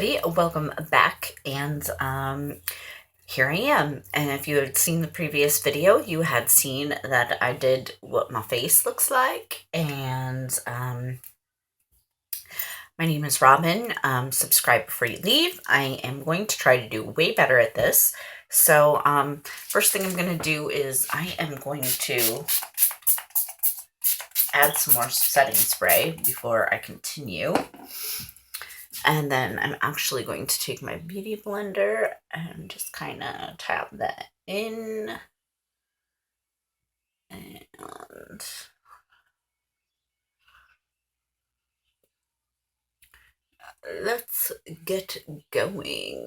everybody, welcome back, and here I am. And if you had seen the previous video, you had seen that I did what my face looks like. And my name is Robin. Subscribe before you leave. I am going to try to do way better at this. So first thing I'm going to do is I am going to add some more setting spray before I continue. And then I'm actually going to take my beauty blender and just kind of tap that in. And let's get going.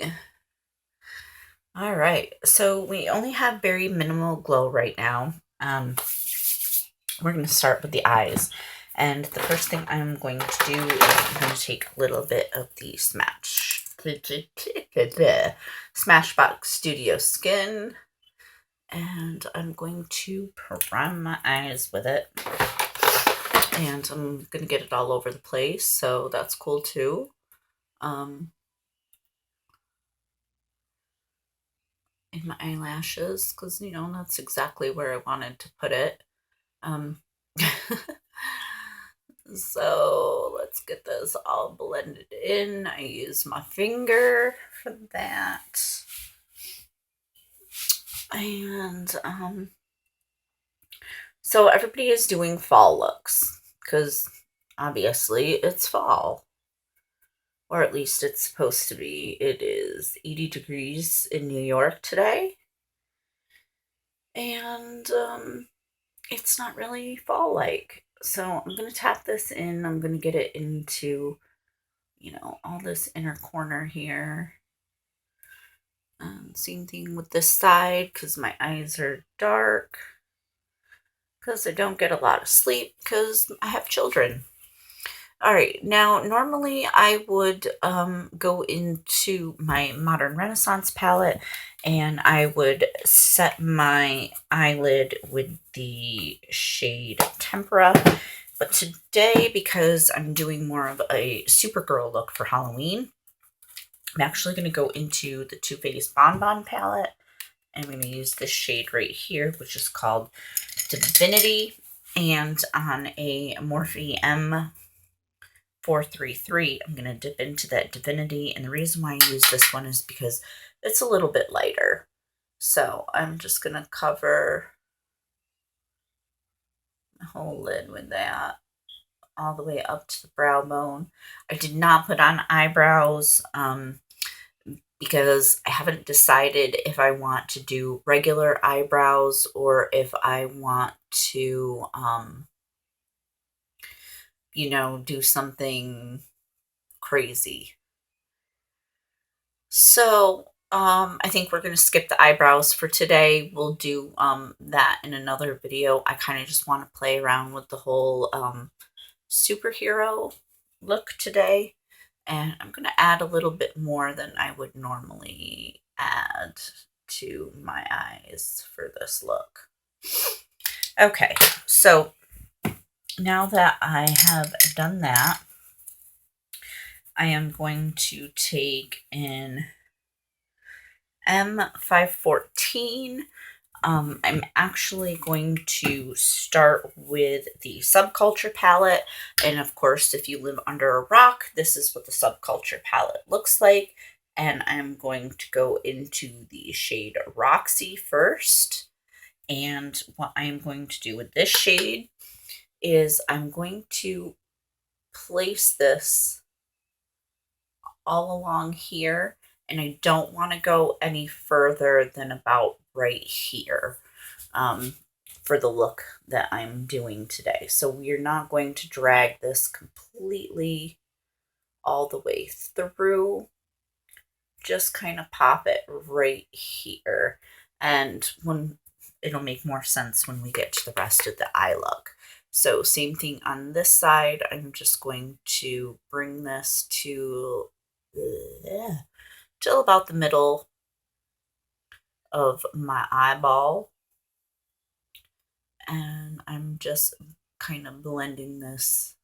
All right, so we only have very minimal glow right now. We're going to start with the eyes. And the first thing I'm going to do is I'm going to take a little bit of the Smashbox Studio Skin, and I'm going to prime my eyes with it. And I'm going to get it all over the place, so that's cool too. In my eyelashes, because, you know, that's exactly where I wanted to put it. So let's get this all blended in. I use my finger for that. And so everybody is doing fall looks because obviously it's fall, or at least it's supposed to be. It is 80 degrees in New York today, and it's not really fall-like. So I'm going to tap this in. I'm going to get it into, you know, all this inner corner here. Same thing with this side because my eyes are dark. Because I don't get a lot of sleep because I have children. All right, now normally I would go into my Modern Renaissance palette and I would set my eyelid with the shade Tempera. But today, because I'm doing more of a Supergirl look for Halloween, I'm actually going to go into the Too Faced Bonbon palette. I'm going to use this shade right here, which is called Divinity. And on a Morphe M433, I'm going to dip into that Divinity. And the reason why I use this one is because it's a little bit lighter. So I'm just going to cover the whole lid with that, all the way up to the brow bone. I did not put on eyebrows because I haven't decided if I want to do regular eyebrows or if I want to, you know, do something crazy. So I think we're going to skip the eyebrows for today. We'll do that in another video. I kind of just want to play around with the whole superhero look today. And I'm going to add a little bit more than I would normally add to my eyes for this look. Okay, so now that I have done that, I am going to take in M514. I'm actually going to start with the Subculture palette. And of course, if you live under a rock, this is what the Subculture palette looks like. And I'm going to go into the shade Roxy first. And what I am going to do with this shade is I'm going to place this all along here. And I don't want to go any further than about right here for the look that I'm doing today. So we're not going to drag this completely all the way through. Just kind of pop it right here. And when it'll make more sense when we get to the rest of the eye look. So same thing on this side. I'm just going to bring this to till about the middle of my eyeball. And I'm just kind of blending this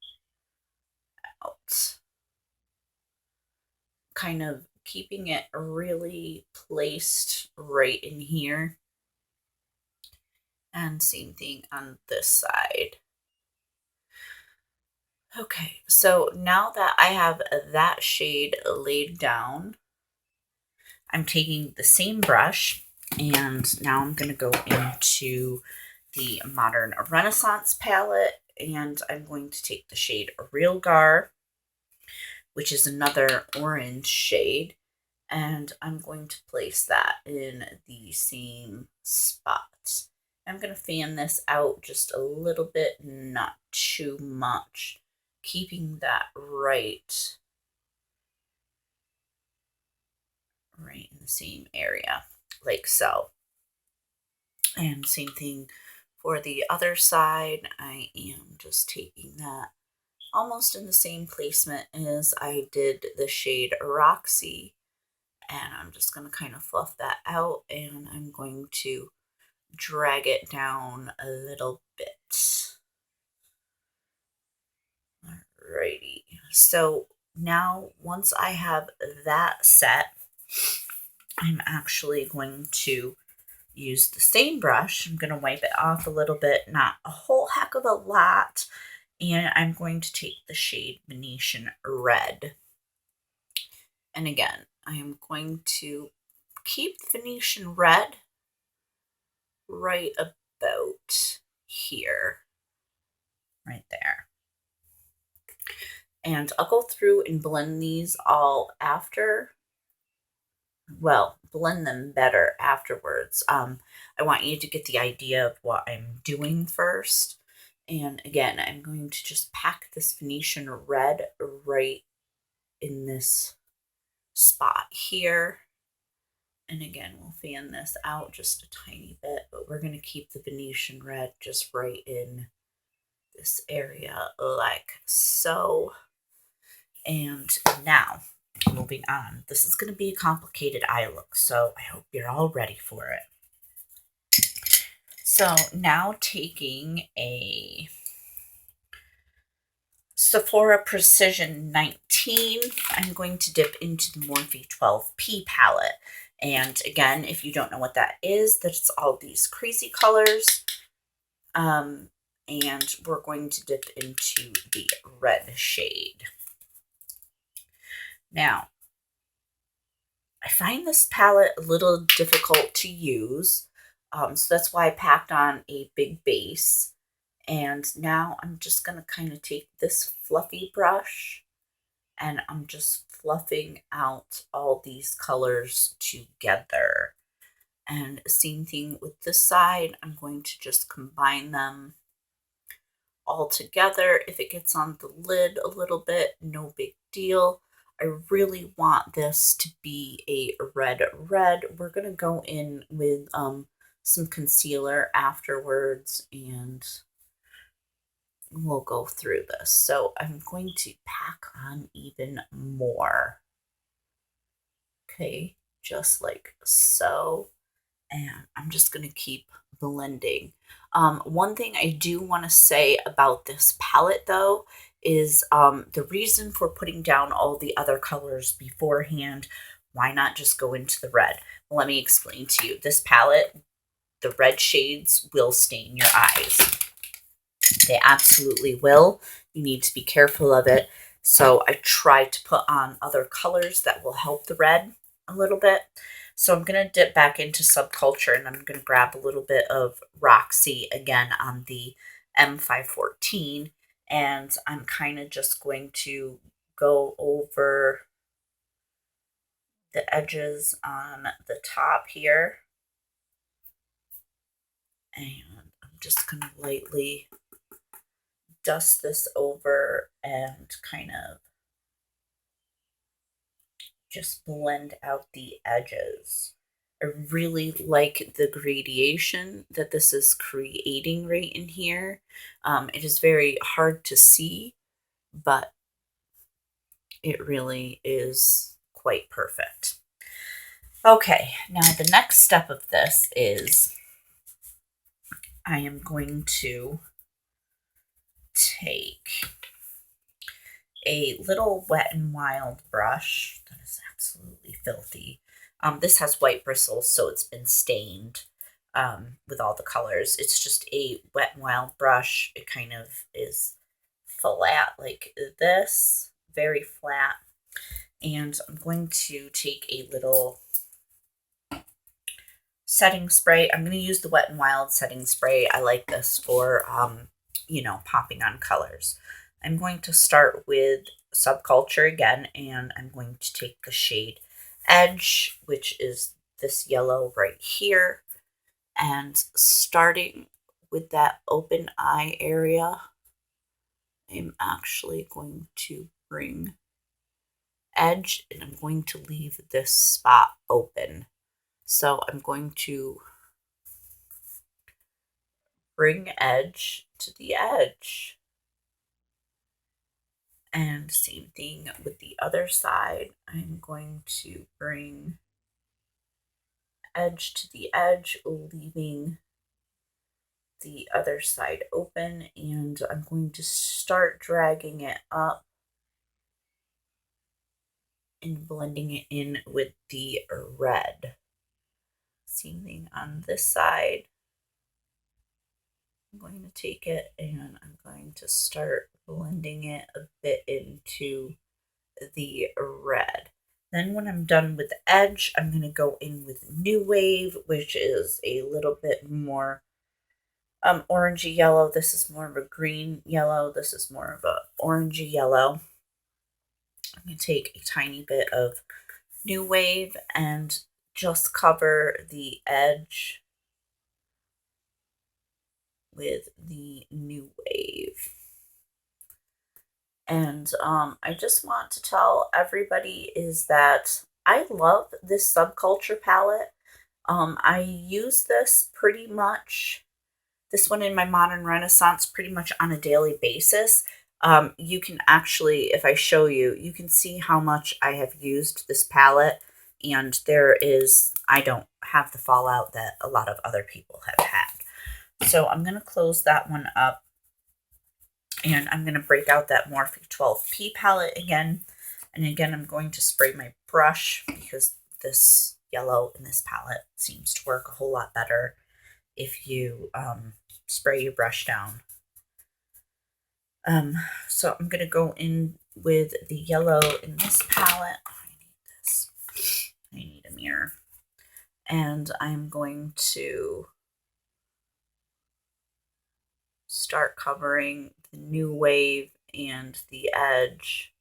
out. kind of keeping it really placed right in here. And same thing on this side. Okay, so now that I have that shade laid down, I'm taking the same brush and now I'm going to go into the Modern Renaissance palette, and I'm going to take the shade Real Gar, which is another orange shade, and I'm going to place that in the same spot. I'm going to fan this out just a little bit, not too much, keeping that right in the same area, like so. And same thing for the other side. I am just taking that almost in the same placement as I did the shade Roxy, and I'm just going to kind of fluff that out, and I'm going to drag it down a little bit. Alrighty, so now once I have that set, I'm actually going to use the same brush. I'm going to wipe it off a little bit, not a whole heck of a lot, and I'm going to take the shade Venetian Red. And again, I am going to keep Venetian Red right about here, right there. And I'll go through and blend these all after. Well, blend them better afterwards. I want you to get the idea of what I'm doing first. And again, I'm going to just pack this Venetian Red right in this spot here. And again, we'll fan this out just a tiny bit, but we're going to keep the Venetian Red just right in this area like so. And now, moving on. This is going to be a complicated eye look, so I hope you're all ready for it. So now taking a Sephora Precision 19, I'm going to dip into the Morphe 12P palette. And again, if you don't know what that is, that's all these crazy colors. And we're going to dip into the red shade. Now, I find this palette a little difficult to use, so that's why I packed on a big base. And now I'm just going to kind of take this fluffy brush and I'm just fluffing out all these colors together. And same thing with this side, I'm going to just combine them all together. If it gets on the lid a little bit, no big deal. I really want this to be a red. We're going to go in with some concealer afterwards and we'll go through this. So I'm going to pack on even more. Okay, just like so. And I'm just going to keep blending. One thing I do want to say about this palette though is the reason for putting down all the other colors beforehand. Why not just go into the red? Well, let me explain to you. This palette, the red shades will stain your eyes. They absolutely will. You need to be careful of it. So I try to put on other colors that will help the red a little bit. So I'm going to dip back into Subculture and I'm going to grab a little bit of Roxy again on the M514. And I'm kind of just going to go over the edges on the top here. And I'm just going to lightly dust this over and kind of just blend out the edges. I really like the gradation that this is creating right in here. It is very hard to see, but it really is quite perfect. Okay, now the next step of this is I am going to take a little Wet and Wild brush that is absolutely filthy. This has white bristles, so it's been stained with all the colors. It's just a Wet and Wild brush. It kind of is flat like this, very flat. And I'm going to take a little setting spray. I'm going to use the Wet and Wild setting spray. I like this for, popping on colors. I'm going to start with Subculture again, and I'm going to take the shade Edge, which is this yellow right here, and starting with that open eye area, I'm actually going to bring Edge, and I'm going to leave this spot open. So I'm going to bring Edge to the edge. And same thing with the other side. I'm going to bring Edge to the edge, leaving the other side open, and I'm going to start dragging it up and blending it in with the red. Same thing on this side. I'm going to take it and I'm going to start blending it a bit into the red. Then when I'm done with the edge, I'm going to go in with New Wave, which is a little bit more orangey yellow. This is more of a green yellow. This is more of a orangey yellow. I'm going to take a tiny bit of New Wave and just cover the edge with the New Wave. And I just want to tell everybody is that I love this Subculture palette. I use this pretty much, this one in my Modern Renaissance, pretty much on a daily basis. You can actually, if I show you, you can see how much I have used this palette. And I don't have the fallout that a lot of other people have had. So I'm going to close that one up. And I'm going to break out that Morphe 12P palette again. And again, I'm going to spray my brush because this yellow in this palette seems to work a whole lot better if you spray your brush down. So I'm going to go in with the yellow in this palette. Oh, I need this. I need a mirror. And I'm going to start covering the New Wave and the edge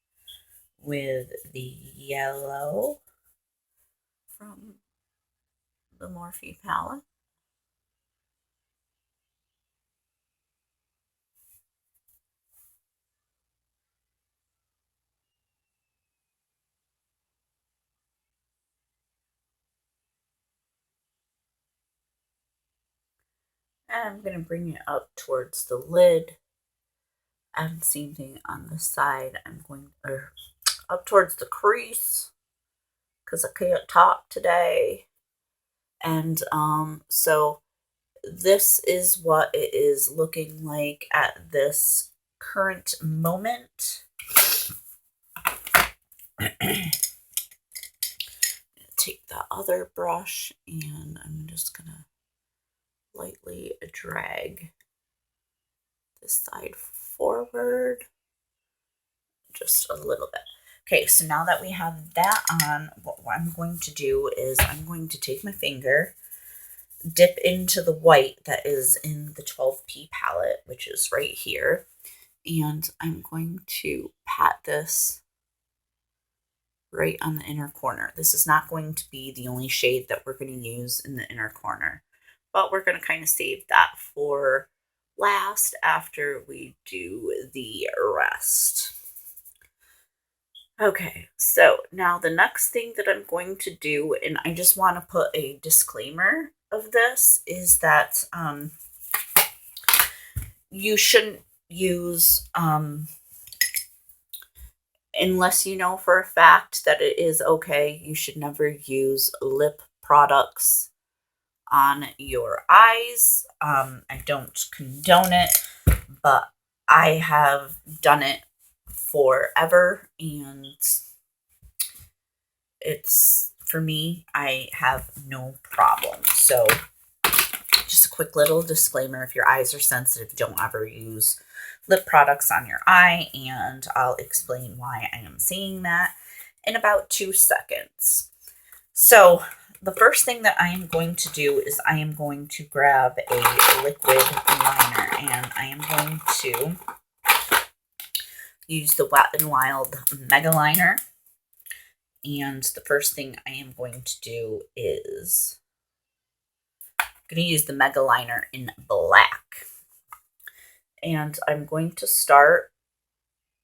with the yellow from the Morphe palette. And I'm going to bring it up towards the lid. And same thing on the side. I'm going up towards the crease because I can't talk today. And so this is what it is looking like at this current moment. Take the other brush and I'm just gonna lightly drag this side forward just a little bit. Okay, so now that we have that on, what I'm going to do is I'm going to take my finger, dip into the white that is in the 12P palette, which is right here, and I'm going to pat this right on the inner corner. This is not going to be the only shade that we're going to use in the inner corner, but we're going to kind of save that for last after we do the rest. Okay, so now the next thing that I'm going to do, and I just want to put a disclaimer of this, is that you shouldn't use, unless you know for a fact that it is okay, you should never use lip products on your eyes. I don't condone it, but I have done it forever, and it's, for me, I have no problem. So just a quick little disclaimer: if your eyes are sensitive, don't ever use lip products on your eye, and I'll explain why I am saying that in about 2 seconds. So the first thing that I am going to do is I am going to grab a liquid liner, and I am going to use the Wet n Wild Mega Liner. And the first thing I am going to do is I'm going to use the Mega Liner in black. And I'm going to start,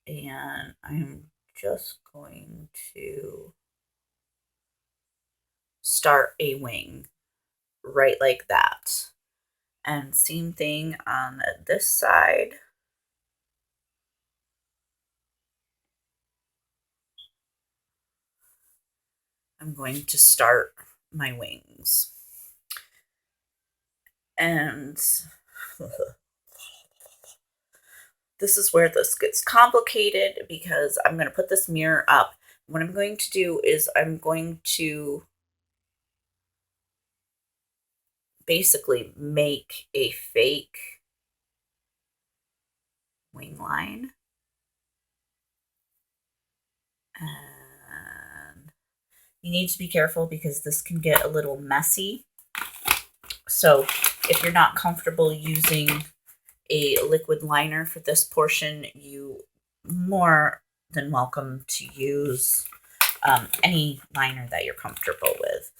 and I'm just going to start a wing right like that. And same thing on this side. I'm going to start my wings. And this is where this gets complicated, because I'm going to put this mirror up. What I'm going to do is I'm going to basically make a fake wing line. And you need to be careful because this can get a little messy. So if you're not comfortable using a liquid liner for this portion, you more than welcome to use any liner that you're comfortable with.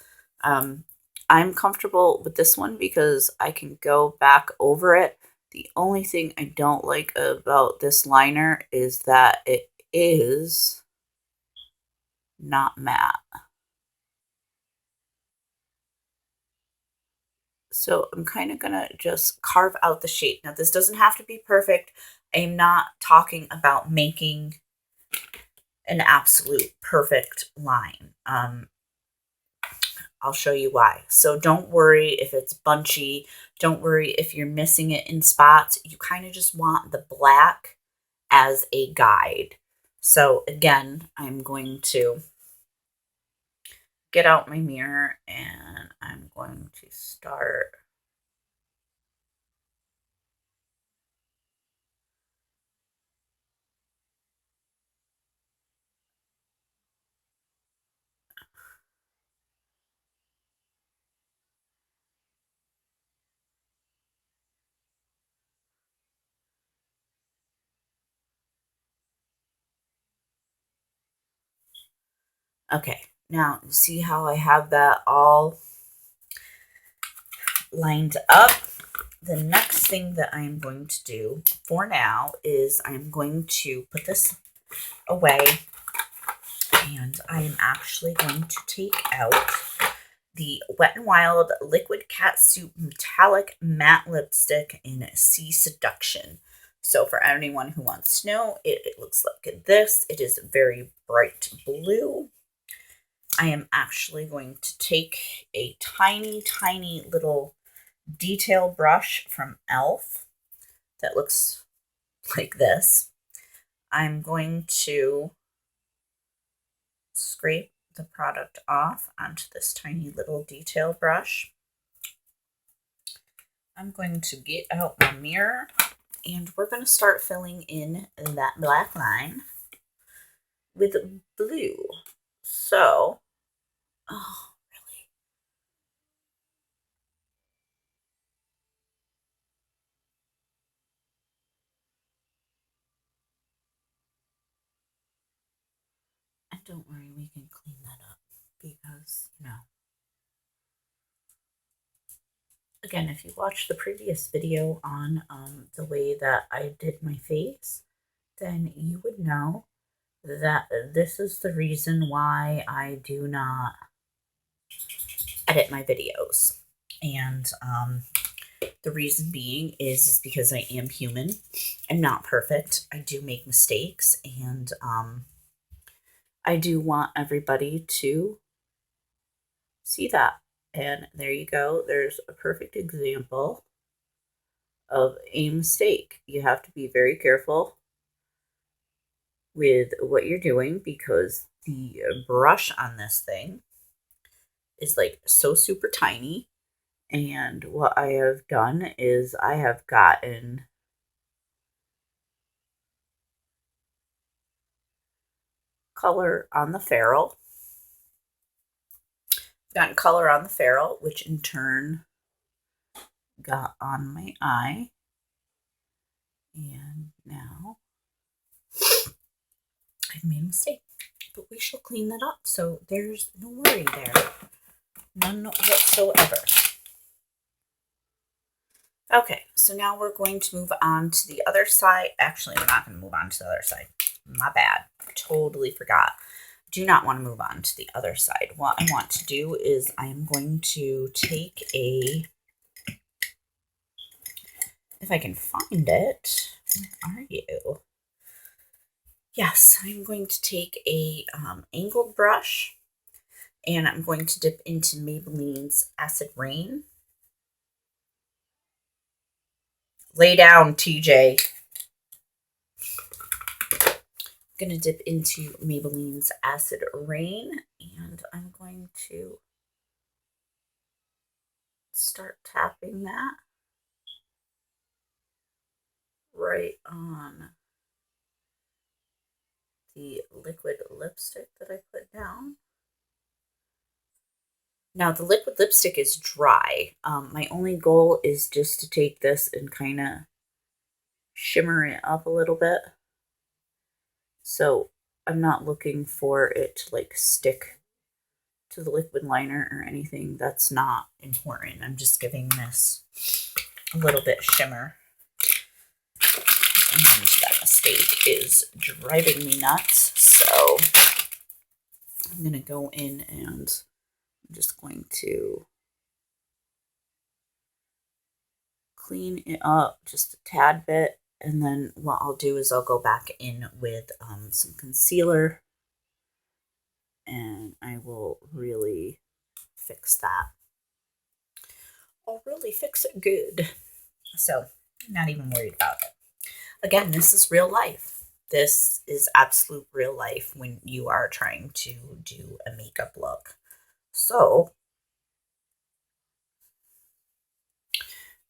I'm comfortable with this one because I can go back over it. The only thing I don't like about this liner is that it is not matte. So I'm kind of going to just carve out the shape. Now, this doesn't have to be perfect. I'm not talking about making an absolute perfect line. I'll show you why. So don't worry if it's bunchy. Don't worry if you're missing it in spots. You kind of just want the black as a guide. So again, I'm going to get out my mirror, and I'm going to start okay. Now, see how I have that all lined up? The next thing that I'm going to do for now is I'm going to put this away, and I am actually going to take out the Wet n Wild Liquid Catsuit Metallic Matte Lipstick in Sea Seduction. So for anyone who wants to know, it looks like this. It is very bright blue. I am actually going to take a tiny, tiny little detail brush from e.l.f. that looks like this. I'm going to scrape the product off onto this tiny little detail brush. I'm going to get out my mirror, and we're going to start filling in that black line with blue. So, oh, really? And don't worry, we can clean that up because, again, if you watched the previous video on the way that I did my face, then you would know that this is the reason why I do not edit my videos. And the reason being is because I am human. I'm not perfect. I do make mistakes, and I do want everybody to see that. And there you go. There's a perfect example of a mistake. You have to be very careful with what you're doing because the brush on this thing is like so super tiny. And what I have done is I have gotten color on the ferrule. Gotten color on the ferrule, which in turn got on my eye. And now I've made a mistake, but we shall clean that up. So there's no worry there. None whatsoever. Okay, so now we're going to move on to the other side. Actually, we're not going to move on to the other side. My bad. Totally forgot. Do not want to move on to the other side. What I want to do is I am going to take a, if I can find it, where are you? Yes, I'm going to take a angled brush and I'm going to dip into Maybelline's Acid Rain. Lay down, TJ. I'm going to dip into Maybelline's Acid Rain and I'm going to start tapping that right on the liquid lipstick that I put down. Now the liquid lipstick is dry. My only goal is just to take this and kind of shimmer it up a little bit. So I'm not looking for it to like stick to the liquid liner or anything. That's not important. I'm just giving this a little bit shimmer. And that mistake is driving me nuts. So I'm going to go in and I'm just going to clean it up just a tad bit. And then what I'll do is I'll go back in with some concealer and I will really fix that. I'll really fix it good. So I'm not even worried about it. Again, this is real life. This is absolute real life when you are trying to do a makeup look. So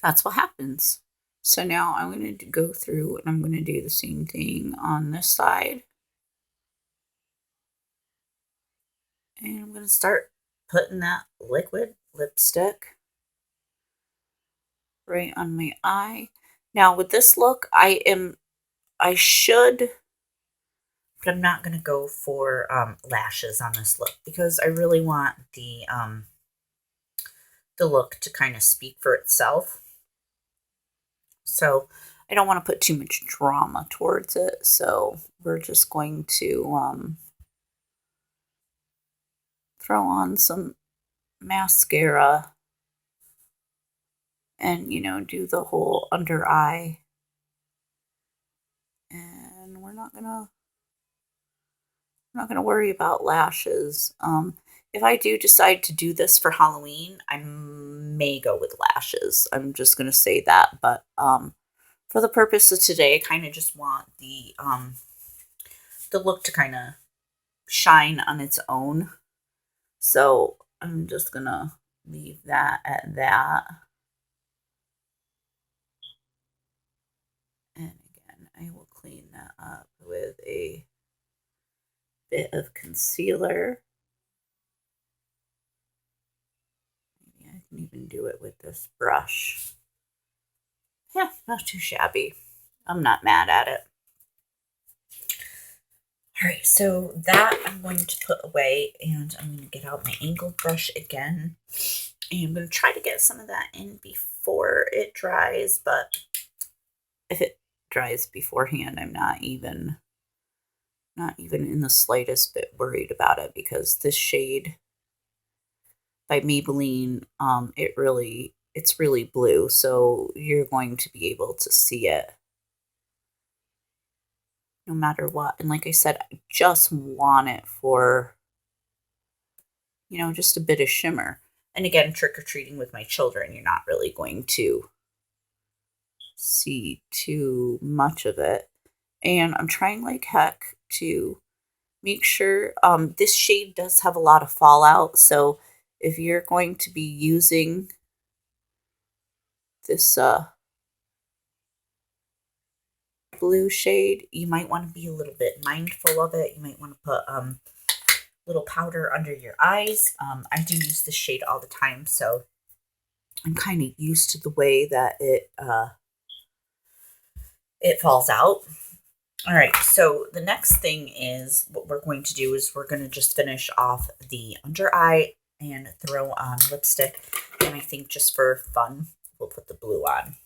that's what happens. So now I'm going to go through and I'm going to do the same thing on this side. And I'm going to start putting that liquid lipstick right on my eye. Now with this look, I should, but I'm not going to go for lashes on this look because I really want the look to kind of speak for itself. So I don't want to put too much drama towards it. So we're just going to throw on some mascara and, you know, do the whole under eye. And we're not gonna worry about lashes. If I do decide to do this for Halloween, I may go with lashes. I'm just gonna say that, but for the purpose of today, I kind of just want the look to kind of shine on its own. So I'm just gonna leave that at that. And again, I will clean that up with a bit of concealer. Maybe I can even do it with this brush. Yeah, not too shabby. I'm not mad at it. All right, so that I'm going to put away and I'm going to get out my angled brush again. And I'm going to try to get some of that in before it dries, but if it dries beforehand, I'm not even in the slightest bit worried about it because this shade by Maybelline, it's really blue, so you're going to be able to see it no matter what. And like I said, I just want it for, you know, just a bit of shimmer. And again, trick-or-treating with my children, you're not really going to see too much of it. And I'm trying like heck to make sure this shade does have a lot of fallout. So if you're going to be using this blue shade, you might want to be a little bit mindful of it. You might want to put little powder under your eyes. I do use this shade all the time, so I'm kind of used to the way that it falls out. All right, so the next thing is what we're going to do is we're going to just finish off the under eye and throw on lipstick. And I think just for fun, we'll put the blue on.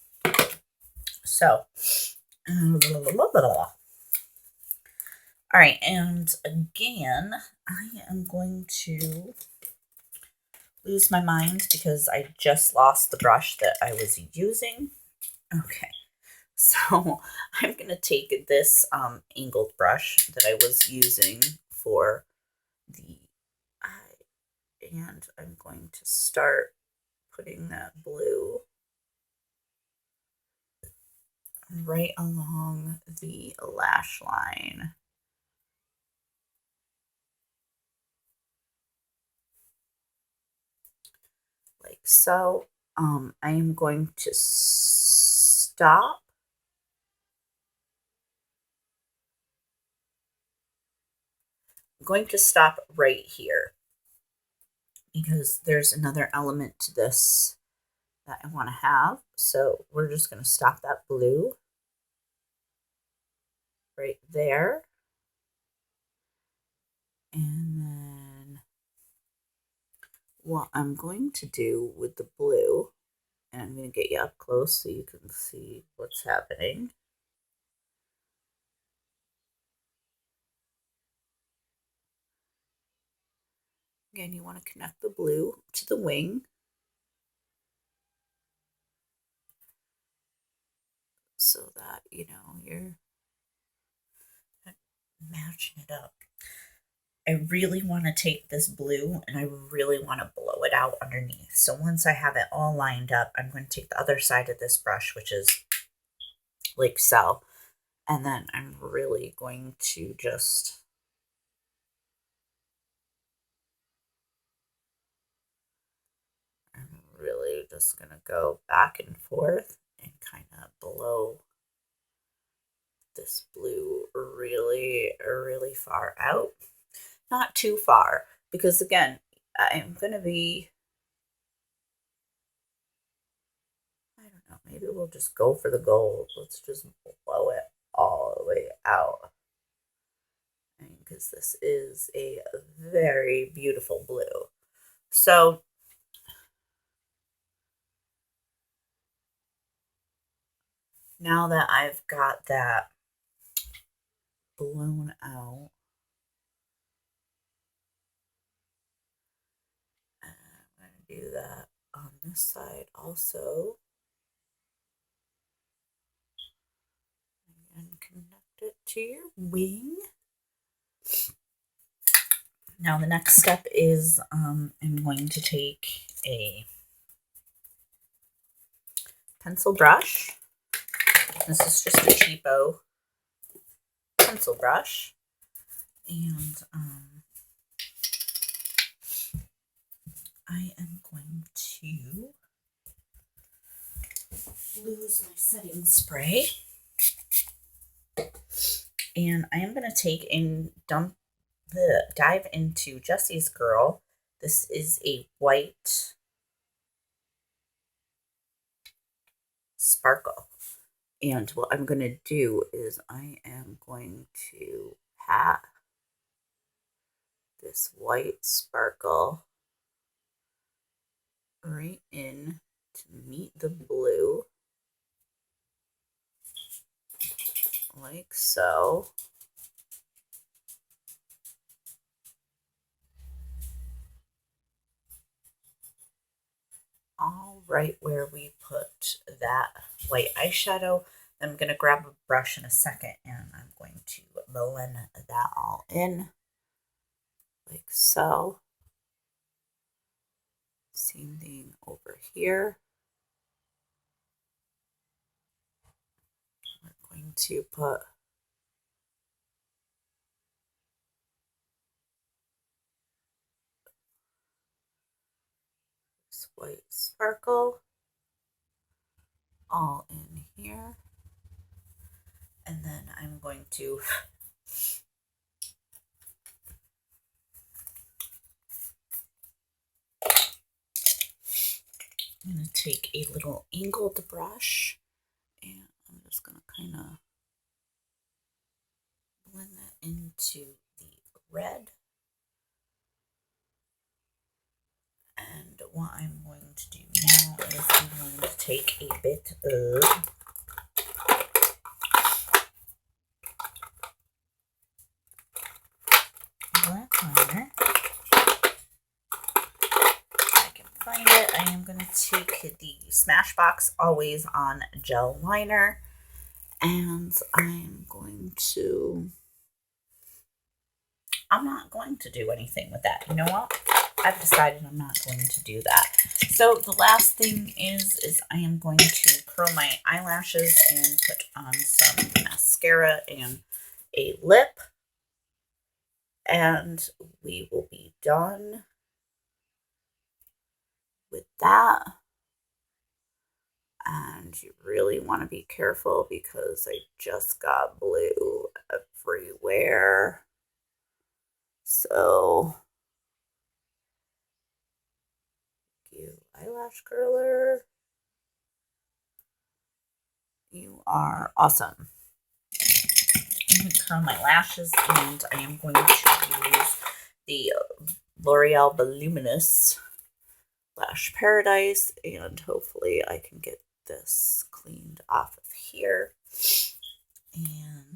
So, all right, and again, I am going to lose my mind because I just lost the brush that I was using. Okay, so I'm going to take this angled brush that I was using for the eye, and I'm going to start putting that blue right along the lash line. Like so. I am going to stop. I'm going to stop right here because there's another element to this that I want to have. So we're just going to stop that blue right there. And then what I'm going to do with the blue, and I'm going to get you up close so you can see what's happening. Again, you want to connect the blue to the wing. So that, you know, you're matching it up. I really want to take this blue and I really want to blow it out underneath. So once I have it all lined up, I'm going to take the other side of this brush, which is like so. And then I'm really going to just going to go back and forth and kind of blow this blue really, really far out. Not too far, because again, I'm going to be, I don't know, maybe we'll just go for the gold. Let's just blow it all the way out. Because this is a very beautiful blue. So now that I've got that blown out, I'm going to do that on this side also. And connect it to your wing. Now the next step is I'm going to take a pencil brush. This is just a cheapo pencil brush. And I am going to lose my setting spray. And I am going to take and dive into Jessie's Girl. This is a white sparkle. And what I'm going to do is I am going to pat this white sparkle right in to meet the blue, like so. All right where we put that white eyeshadow. I'm going to grab a brush in a second and I'm going to blend that all in like so. Same thing over here. We're going to put white sparkle all in here. And then I'm going to take a little angled brush, and I'm just going to kind of blend that into the red. And what I'm going to do now is I'm going to take a bit of black liner. If I can find it, I am going to take the Smashbox Always On Gel Liner, and I'm not going to do anything with that. You know what? I've decided I'm not going to do that. So the last thing is I am going to curl my eyelashes and put on some mascara and a lip. And we will be done with that. And you really want to be careful because I just got blue everywhere. So, you eyelash curler. You are awesome. I'm going to curl my lashes, and I am going to use the L'Oreal Voluminous Lash Paradise, and hopefully I can get this cleaned off of here. And